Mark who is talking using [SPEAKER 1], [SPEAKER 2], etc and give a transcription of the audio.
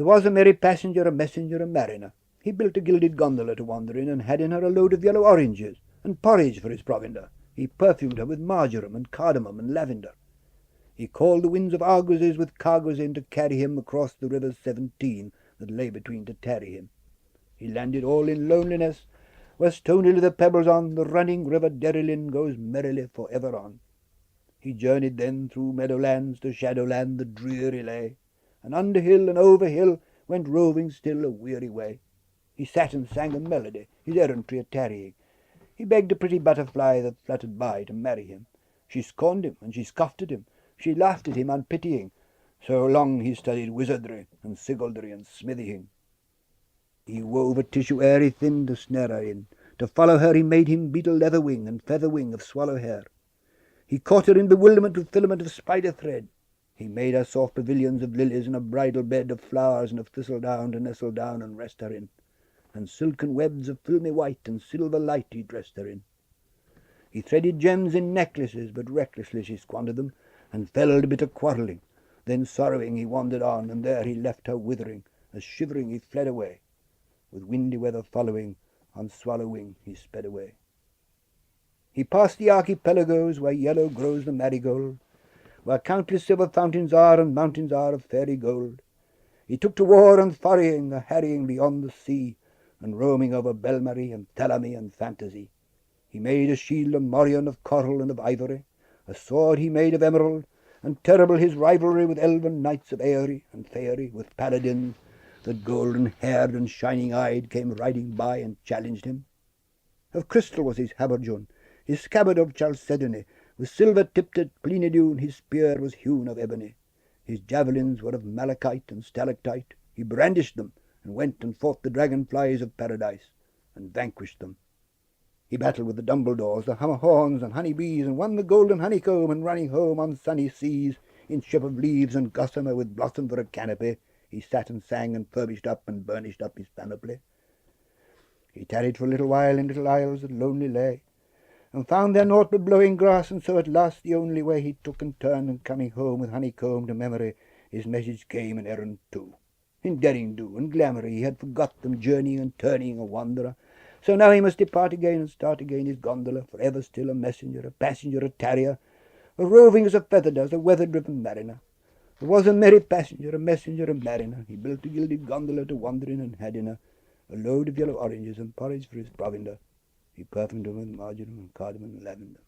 [SPEAKER 1] There was a merry passenger, a messenger, a mariner. He built a gilded gondola to wander in, and had in her a load of yellow oranges, and porridge for his provender. He perfumed her with marjoram and cardamom and lavender. He called the winds of Arguses with cargoes in to carry him across the rivers 17 that lay between to tarry him. He landed all in loneliness, where stonily the pebbles on the running river Derrylin goes merrily for ever on. He journeyed then through meadowlands to shadowland that dreary lay, and under hill and over hill went roving still a weary way. He sat and sang a melody, his errantry a tarrying. He begged a pretty butterfly that fluttered by to marry him. She scorned him, and she scoffed at him, she laughed at him unpitying. So long he studied wizardry and sigildry and smithying. He wove a tissue airy thin to snare her in. To follow her he made him beetle leather wing and feather wing of swallow hair. He caught her in bewilderment with filament of spider thread. He made her soft pavilions of lilies and a bridal bed of flowers and of thistledown to nestle down and rest her in. And silken webs of filmy white and silver light he dressed her in. He threaded gems in necklaces, but recklessly she squandered them, and fell to bitter quarrelling. Then sorrowing he wandered on, and there he left her withering, as shivering he fled away. With windy weather following, on swallow wing he sped away. He passed the archipelagos where yellow grows the marigold, where countless silver fountains are and mountains are of fairy gold. He took to war and foraying, a harrying beyond the sea, and roaming over Belmary and Thelamy and Fantasy. He made a shield of morion of coral and of ivory, a sword he made of emerald, and terrible his rivalry with elven knights of Aery and Faery, with paladins that golden-haired and shining-eyed came riding by and challenged him. Of crystal was his habergeon, his scabbard of chalcedony, with silver tipped at plenidune his spear was hewn of ebony. His javelins were of malachite and stalactite. He brandished them, and went and fought the dragonflies of paradise, and vanquished them. He battled with the Dumbledores, the hammer-horns and honey-bees, and won the golden honeycomb, and running home on sunny seas, in ship of leaves and gossamer with blossom for a canopy, he sat and sang and furbished up and burnished up his panoply. He tarried for a little while in little isles that lonely lay, and found there naught but blowing grass, and so at last the only way he took and turned, and coming home with honeycomb to memory, his message came in errand too. In derring-do and glamoury he had forgot them, journeying and turning a wanderer. So now he must depart again and start again his gondola, for ever still a messenger, a passenger, a tarrier, a roving as a feather does, a weather-driven mariner. There was a merry passenger, a messenger, a mariner. He built a gilded gondola to wander in, and had in her a load of yellow oranges and porridge for his provender. He perfumed them with marjoram and cardamom and lavender.